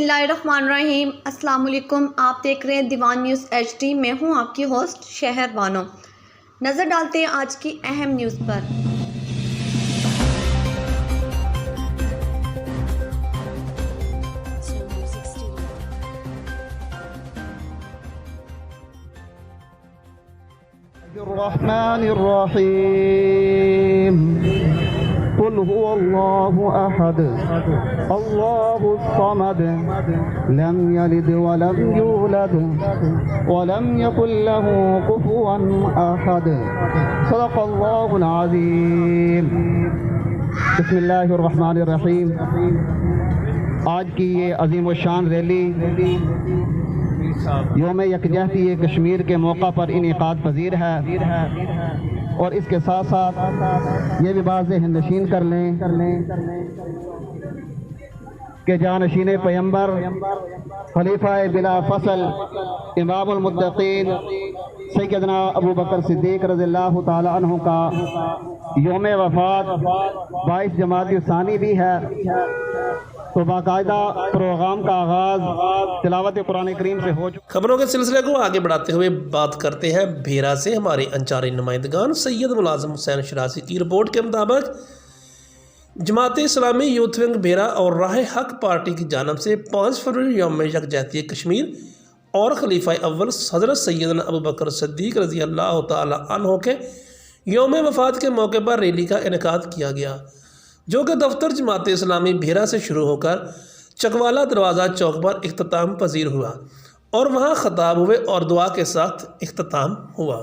बिस्मिल्लाहिर्रहमानिर्रहीम। अस्सलाम वालेकुम। आप देख रहे हैं दीवान न्यूज़ HD। मैं हूं आपकी होस्ट शहर बानो। नज़र डालते हैं आज की अहम न्यूज़ पर। रहमानिर्रहीम कुल हुवल्लाहु अहद अल्लाहुस समद लम यलिद वलम यूलद वलम यकुल लहू कुफुवन अहद सदक़ल्लाहुल अज़ीम। बिस्मिल्लाहिर्रहमानिर्रहीम। आज की ये अज़ीम व शान रैली योम यकजहती कश्मीर के मौका पर इनेकाद पजीर है और इसके साथ साथ ये भी बात ज़हन नशीन कर लें कि जानशीन पैगंबर खलीफा बिला फसल इमामुल मुत्तकीन सैयदना अबू बकर सिद्दीक़ रज़ियल्लाहु ताला अन्हु का योम वफ़ात 22 जमाती सानी भी है, तो बाकायदा प्रोग्राम का आगाज़ तिलावत कुरान करीम से हो चुका। खबरों के सिलसिले को आगे बढ़ाते हुए बात करते हैं भेरा से हमारे अंचारी नुमाइंदगान सैयद मुलाज़िम हुसैन शरासी की रिपोर्ट के मुताबिक जमात इस्लामी यूथ विंग भेरा और राह हक पार्टी की जानब से 5 फरवरी यौम यकजहती कश्मीर और खलीफा अव्वल हज़रत सैयदना अबू बकर सिद्दीक़ रज़ी अल्लाह तआला अन्हु के यौम वफ़ात के मौके पर रैली का इनेकाद किया गया, जो कि दफ्तर जमात इस्लामी भेरा से शुरू होकर चकवाला दरवाज़ा चौक पर इख्तिताम पजीर हुआ और वहाँ खताब हुए और दुआ के साथ इख्तिताम हुआ।